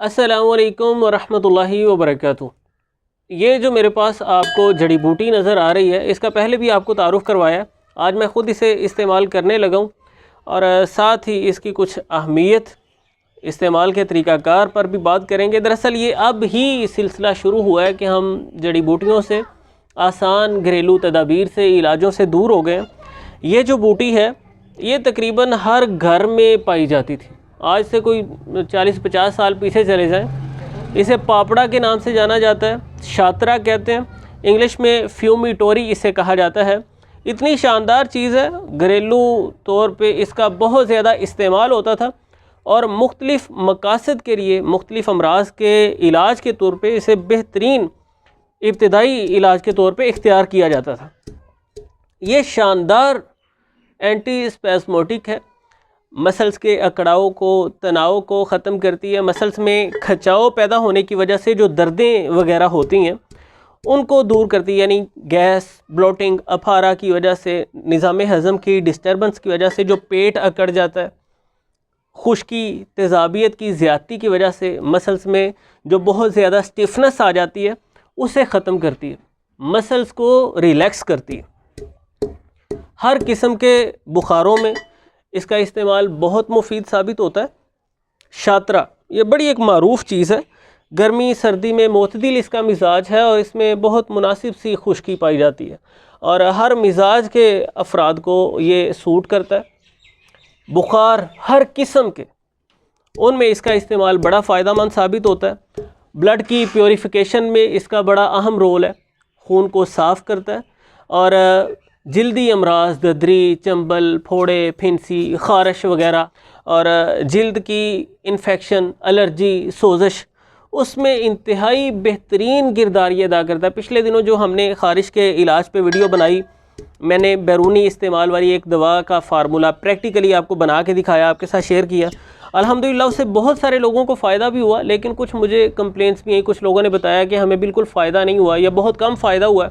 अस्सलामुअलैकुम वरहमतुल्लाहि वबरकातुहू। ये जो मेरे पास आपको जड़ी बूटी नज़र आ रही है, इसका पहले भी आपको तारुफ़ करवाया। आज मैं ख़ुद इसे इस्तेमाल करने लगा हूँ और साथ ही इसकी कुछ अहमियत, इस्तेमाल के तरीक़ाकार पर भी बात करेंगे। दरअसल ये अब ही सिलसिला शुरू हुआ है कि हम जड़ी बूटियों से, आसान घरेलू तदाबीर से, इलाजों से दूर हो गए। ये जो बूटी है ये तकरीबन हर घर में पाई जाती थी। आज से कोई 40-50 साल पीछे चले जाएं। इसे पापड़ा के नाम से जाना जाता है, शात्रा कहते हैं, इंग्लिश में फ्यूमिटोरी इसे कहा जाता है। इतनी शानदार चीज़ है, घरेलू तौर पे इसका बहुत ज़्यादा इस्तेमाल होता था और मुख्तलिफ़ मकासद के लिए, मुख्तलिफ़ अमराज के इलाज के तौर पे इसे बेहतरीन इब्तिदाई इलाज के तौर पे इख्तियार किया जाता था। ये शानदार एंटी स्पैस्मोटिक है, मसल्स के अकड़ाव को, तनाव को ख़त्म करती है। मसल्स में खचाव पैदा होने की वजह से जो दर्दें वगैरह होती हैं उनको दूर करती है, यानी गैस, ब्लोटिंग, अफारा की वजह से, निज़ाम हज़म की डिस्टर्बेंस की वजह से जो पेट अकड़ जाता है, खुश्की, तेज़ाबियत की ज़्यादती की वजह से मसल्स में जो बहुत ज़्यादा स्टिफनेस आ जाती है उसे ख़त्म करती है, मसल्स को रिलैक्स करती है। हर किस्म के बुखारों में इसका इस्तेमाल बहुत मुफीद साबित होता है। शात्रा ये बड़ी एक मारूफ़ चीज़ है, गर्मी सर्दी में मोतदिल इसका मिजाज है और इसमें बहुत मुनासिब सी खुश्की पाई जाती है और हर मिजाज के अफराद को ये सूट करता है। बुखार हर किस्म के, उनमें इसका इस्तेमाल बड़ा फ़ायदेमंद साबित होता है। ब्लड की प्योरीफिकेशन में इसका बड़ा अहम रोल है, खून को साफ़ करता है और जिल्दी अमराज, ददरी, चंबल, फोड़े, फिंसी, ख़ारिश वगैरह और जिल्द की इन्फेक्शन, एलर्जी, सोजश, उसमें इंतहाई बेहतरीन किरदार अदा करता है। पिछले दिनों जो हमने ख़ारिश के इलाज पे वीडियो बनाई, मैंने बैरूनी इस्तेमाल वाली एक दवा का फार्मूला प्रैक्टिकली आपको बना के दिखाया, आपके साथ शेयर किया। अल्हम्दुलिल्लाह उससे बहुत सारे लोगों को फ़ायदा भी हुआ, लेकिन कुछ मुझे कंप्लेंट्स भी आई। कुछ लोगों ने बताया कि हमें बिल्कुल फ़ायदा नहीं हुआ या बहुत कम फ़ायदा हुआ।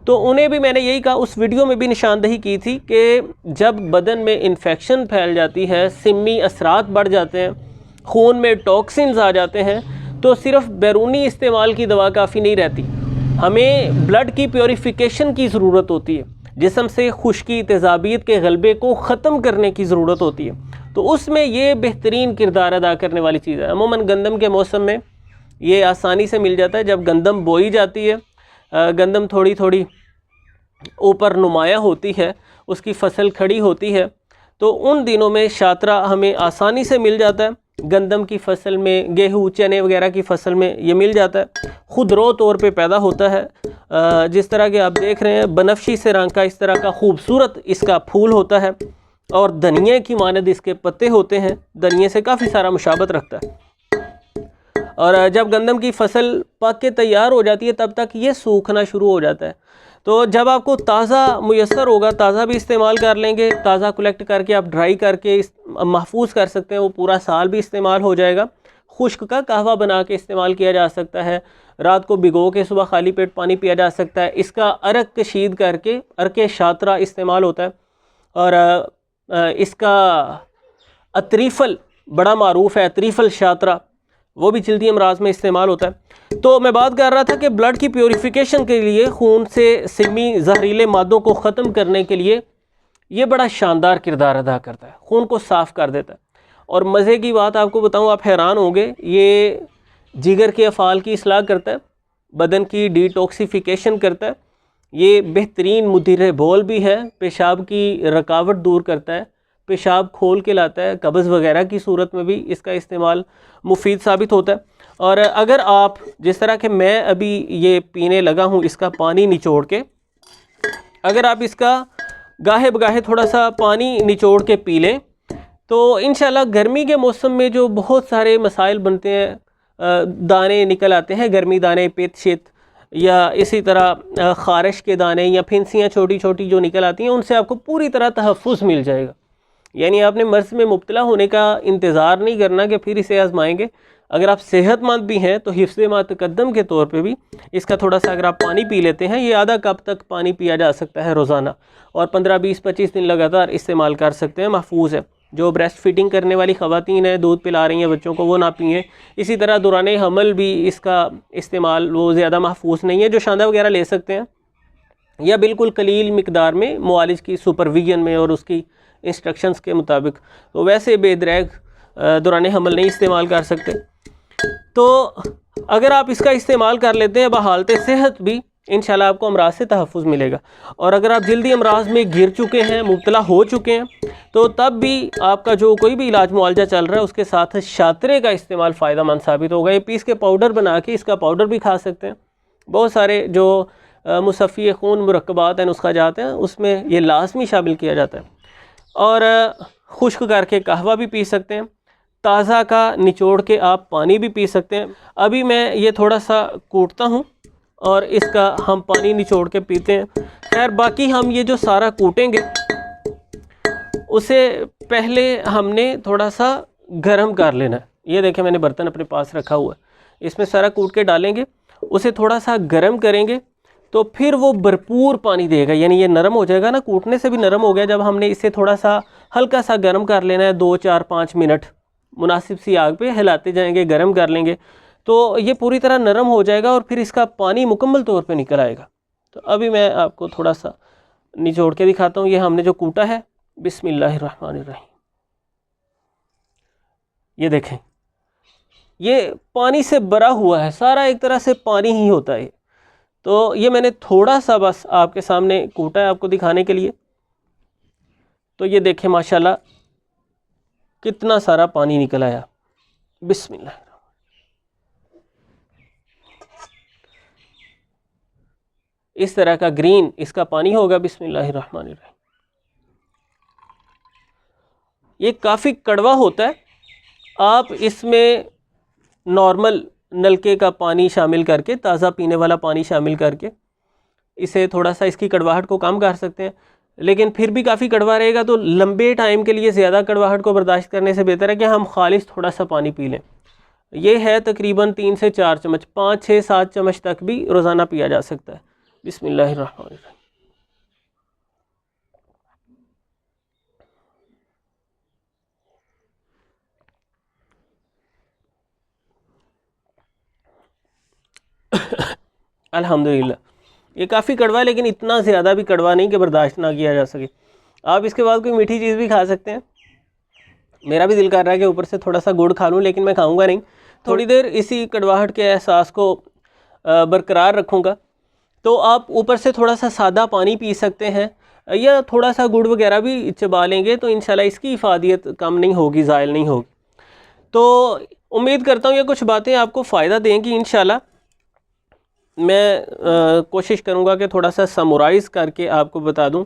तो उन्हें भी मैंने यही कहा, उस वीडियो में भी निशानदही की थी कि जब बदन में इन्फेक्शन फैल जाती है, सिमी असरात बढ़ जाते हैं, खून में टॉक्सिन्स आ जाते हैं, तो सिर्फ बैरूनी इस्तेमाल की दवा काफ़ी नहीं रहती। हमें ब्लड की प्योरीफिकेशन की ज़रूरत होती है, जिस्म से खुश्की, तेज़ाबियत के गलबे को ख़त्म करने की ज़रूरत होती है। तो उसमें ये बेहतरीन किरदार अदा करने वाली चीज़ है। अमूमन गंदम के मौसम में ये आसानी से मिल जाता है। जब गंदम बोई जाती है, गंदम थोड़ी थोड़ी ऊपर नुमाया होती है, उसकी फसल खड़ी होती है, तो उन दिनों में शात्रा हमें आसानी से मिल जाता है। गंदम की फसल में, गेहूँ, चने वगैरह की फसल में ये मिल जाता है, खुदरो तौर पे पैदा होता है। जिस तरह के आप देख रहे हैं, बनफशी से रंग का इस तरह का खूबसूरत इसका फूल होता है और धनिया की मानद इसके पत्ते होते हैं, धनिया से काफ़ी सारा मुशाबत रखता है। और जब गंदम की फसल पक के तैयार हो जाती है तब तक ये सूखना शुरू हो जाता है। तो जब आपको ताज़ा मुयस्सर होगा, ताज़ा भी इस्तेमाल कर लेंगे, ताज़ा कलेक्ट करके आप ड्राई करके महफूज कर सकते हैं, वो पूरा साल भी इस्तेमाल हो जाएगा। खुश्क का कहवा बना के इस्तेमाल किया जा सकता है, रात को भिगो के सुबह खाली पेट पानी पिया जा सकता है। इसका अरक कशीद करके अरके शात्रा इस्तेमाल होता है और इसका अतरीफ़ल बड़ा मारूफ़ है, अतरीफ़ल शात्रा, वो भी जल्दी अमराज में इस्तेमाल होता है। तो मैं बात कर रहा था कि ब्लड की प्योरीफिकेशन के लिए, खून से सिमी जहरीले मादों को ख़त्म करने के लिए ये बड़ा शानदार किरदार अदा करता है, खून को साफ़ कर देता है। और मज़े की बात आपको बताऊं, आप हैरान होंगे, ये जिगर के अफ़ाल की इस्लाह करता है, बदन की डिटॉक्सिफिकेशन करता है, ये बेहतरीन मुदीर बोल भी है, पेशाब की रुकावट दूर करता है, पेशाब खोल के लाता है, कब्ज़ वगैरह की सूरत में भी इसका इस्तेमाल मुफीद साबित होता है। और अगर आप, जिस तरह के मैं अभी ये पीने लगा हूँ इसका पानी निचोड़ के, अगर आप इसका गाहे बगाहे थोड़ा सा पानी निचोड़ के पी लें तो इंशाल्लाह गर्मी के मौसम में जो बहुत सारे मसाइल बनते हैं, दाने निकल आते हैं, गर्मी दाने, पित्त शित, या इसी तरह ख़ारिश के दाने या फिंसियाँ छोटी छोटी जो निकल आती हैं, उनसे आपको पूरी तरह तहफ़्फ़ुज़ मिल जाएगा। यानी आपने मर्ज़ में मुब्तला होने का इंतज़ार नहीं करना कि फिर इसे आजमाएंगे। अगर आप सेहतमंद भी हैं तो हिफ्ज़े मा तक़द्दम के तौर पे भी इसका थोड़ा सा अगर आप पानी पी लेते हैं, ये आधा कप तक पानी पिया जा सकता है रोज़ाना और 15, 20, 25 दिन लगातार इस्तेमाल कर सकते हैं, महफूज है। जो ब्रेस्ट फीडिंग करने वाली ख़वातीन हैं, दूध पिला रही हैं बच्चों को, वो ना पिएँ। इसी तरह दौरान हमल भी इसका इस्तेमाल वो ज़्यादा महफूज नहीं है। जो शांदा वगैरह ले सकते हैं या बिल्कुल कलील मिकदार में मुआलिज की सुपरविजन में और उसकी इंस्ट्रक्शंस के मुताबिक, तो वैसे बेदरैग दौरान हमल नहीं इस्तेमाल कर सकते। तो अगर आप इसका इस्तेमाल कर लेते हैं बहालत सेहत भी, इंशाल्लाह आपको अमराज से तहफ़्फ़ुज़ मिलेगा। और अगर आप जल्दी अमराज में गिर चुके हैं, मुब्तला हो चुके हैं, तो तब भी आपका जो कोई भी इलाज मुआलजा चल रहा है उसके साथ शातरे का इस्तेमाल फ़ायदेमंद साबित होगा। ये पीस के पाउडर बना के इसका पाउडर भी खा सकते हैं। बहुत सारे जो मुसफ़ी खून मुरक्कबात हैं, नुस्खा जाते हैं, उसमें ये लाजमी शामिल किया जाता है। और खुश्क करके कहवा भी पी सकते हैं। ताज़ा का निचोड़ के आप पानी भी पी सकते हैं। अभी मैं ये थोड़ा सा कूटता हूँ और इसका हम पानी निचोड़ के पीते हैं। खैर बाकी हम ये जो सारा कूटेंगे उसे पहले हमने थोड़ा सा गर्म कर लेना है। ये देखें मैंने बर्तन अपने पास रखा हुआ है, इसमें सारा कूट के डालेंगे, उसे थोड़ा सा गर्म करेंगे तो फिर वो भरपूर पानी देगा। यानी ये नरम हो जाएगा ना, कूटने से भी नरम हो गया। जब हमने इसे थोड़ा सा हल्का सा गर्म कर लेना है, 2 4 5 मिनट मुनासिब सी आग पे हिलाते जाएंगे, गर्म कर लेंगे, तो ये पूरी तरह नरम हो जाएगा और फिर इसका पानी मुकम्मल तौर पे निकल आएगा। तो अभी मैं आपको थोड़ा सा निचोड़ के दिखाता हूँ। ये हमने जो कूटा है, बिस्मिल्लाहिर्रहमानिर्रहीम, ये देखें ये पानी से भरा हुआ है, सारा एक तरह से पानी ही होता है। तो ये मैंने थोड़ा सा बस आपके सामने कूटा है आपको दिखाने के लिए। तो ये देखें माशाल्लाह कितना सारा पानी निकल आया। बिस्मिल्लाह, इस तरह का ग्रीन इसका पानी होगा। बिस्मिल्लाहिर्रहमानिर्रहीम। ये काफ़ी कड़वा होता है। आप इसमें नॉर्मल नलके का पानी शामिल करके, ताज़ा पीने वाला पानी शामिल करके इसे थोड़ा सा इसकी कड़वाहट को कम कर सकते हैं। लेकिन फिर भी काफ़ी कड़वा रहेगा तो लंबे टाइम के लिए ज़्यादा कड़वाहट को बर्दाश्त करने से बेहतर है कि हम खालिश थोड़ा सा पानी पी लें। ये है तकरीबन 3 से 4 चम्मच, 5 6 7 चम्मच तक भी रोज़ाना पिया जा सकता है। बिस्मिल्लाहिर्रहमानिर्रहीम। अल्हम्दुलिल्लाह, ये काफ़ी कड़वा है, लेकिन इतना ज़्यादा भी कड़वा नहीं कि बर्दाश्त ना किया जा सके। आप इसके बाद कोई मीठी चीज़ भी खा सकते हैं। मेरा भी दिल कर रहा है कि ऊपर से थोड़ा सा गुड़ खा लूँ, लेकिन मैं खाऊंगा नहीं। थोड़ी देर इसी कड़वाहट के एहसास को बरकरार रखूँगा। तो आप ऊपर से थोड़ा सा सादा पानी पी सकते हैं या थोड़ा सा गुड़ वगैरह भी चबा लेंगे, तो इंशाल्लाह इसकी इफादियत कम नहीं होगी, ज़ायल नहीं होगी। तो उम्मीद करता हूँ ये कुछ बातें आपको फ़ायदा देंगी इंशाल्लाह। मैं कोशिश करूँगा कि थोड़ा सा समराइज़ करके आपको बता दूँ।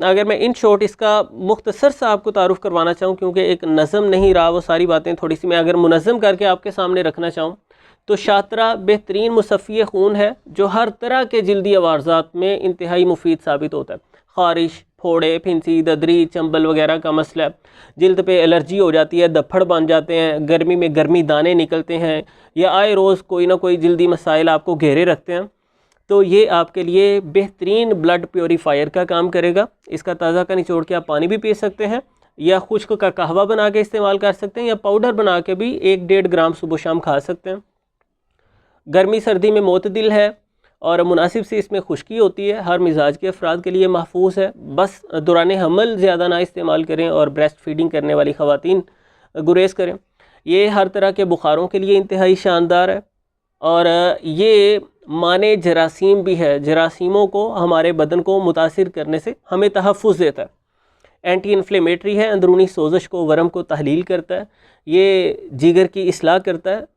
अगर मैं इन शॉर्ट इसका मुख्तसर सा आपको तारुफ़ करवाना चाहूँ, क्योंकि एक नज़म नहीं रहा, वो सारी बातें थोड़ी सी मैं अगर मुनज़्ज़म करके आपके सामने रखना चाहूँ, तो शातरा बेहतरीन मुसफ़्फ़ी खून है जो हर तरह के जल्दी अवारज़ात में इंतहाई मुफीद साबित होता है। ख़ारिश, फोड़े, फिंसी, ददरी, चंबल वगैरह का मसला, जल्द पे एलर्जी हो जाती है, दफड़ बन जाते हैं, गर्मी में गर्मी दाने निकलते हैं, या आए रोज़ कोई ना कोई जल्दी मसाइल आपको घेरे रखते हैं, तो ये आपके लिए बेहतरीन ब्लड प्योरीफायर का काम करेगा। इसका ताज़ा का निचोड़ के आप पानी भी पी सकते हैं, या खुश्क का कहवा बना के इस्तेमाल कर सकते हैं, या पाउडर बना के भी 1-1.5 ग्राम सुबह शाम खा सकते हैं। गर्मी सर्दी में मोतदिल है और मुनासिब सी इसमें खुश्की होती है, हर मिजाज के अफराद के लिए महफूज है। बस दौरान हमल ज़्यादा ना इस्तेमाल करें और ब्रेस्ट फीडिंग करने वाली ख़वातीन गुरेज करें। ये हर तरह के बुखारों के लिए इंतहाई शानदार है और ये माने जरासीम भी है। जरासीमों को हमारे बदन को मुतासिर करने से हमें तहफ़्फ़ुज़ देता है। एंटी इन्फ्लेमेटरी है, अंदरूनी सोजश को, वरम को तहलील करता है। ये जिगर की इस्लाह करता है,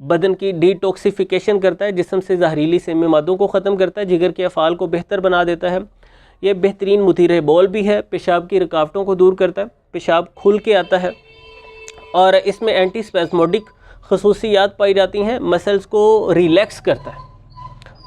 बदन की डिटॉक्सिफिकेशन करता है, जिस्म से जहरीली सेमी मादों को ख़त्म करता है, जिगर के अफ़ाल को बेहतर बना देता है। ये बेहतरीन मुतीर बौल भी है, पेशाब की रुकावटों को दूर करता है, पेशाब खुल के आता है। और इसमें एंटी स्पेस्मोडिक खसूसियात पाई जाती हैं, मसल्स को रिलैक्स करता है।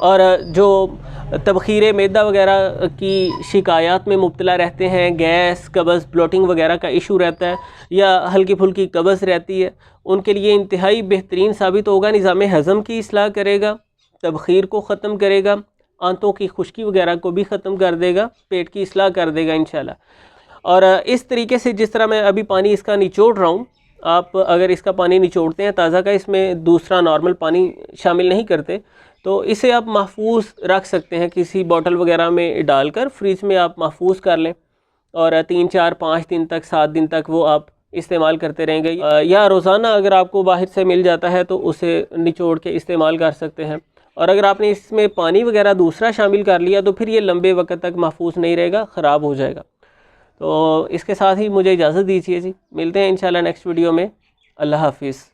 और जो तबखीर मैदा वगैरह की शिकायत में मुब्तला रहते हैं, गैस, कब्ज़, ब्लोटिंग वगैरह का इशू रहता है, या हल्की फुल्की कब्ज़ रहती है, उनके लिए इंतहाई बेहतरीन साबित होगा। निज़ाम हज़म की इस्लाह करेगा, तबखीर को ख़त्म करेगा, आंतों की खुश्की वगैरह को भी ख़त्म कर देगा, पेट की इस्लाह कर देगा इंशाल्लाह। और इस तरीके से जिस तरह मैं अभी पानी इसका निचोड़ रहा हूँ, आप अगर इसका पानी निचोड़ते हैं ताज़ा का, इसमें दूसरा नॉर्मल पानी शामिल नहीं करते, तो इसे आप महफूज रख सकते हैं किसी बॉटल वगैरह में डालकर, फ्रिज में आप महफूज कर लें और 3 4 5 दिन तक 7 दिन तक वो आप इस्तेमाल करते रहेंगे। या रोज़ाना अगर आपको बाहर से मिल जाता है तो उसे निचोड़ के इस्तेमाल कर सकते हैं। और अगर आपने इसमें पानी वगैरह दूसरा शामिल कर लिया तो फिर ये लंबे वक्त तक महफूज नहीं रहेगा, ख़राब हो जाएगा। तो इसके साथ ही मुझे इजाज़त दीजिए जी, मिलते हैं इंशाल्लाह नेक्स्ट वीडियो में। अल्लाह हाफिज़।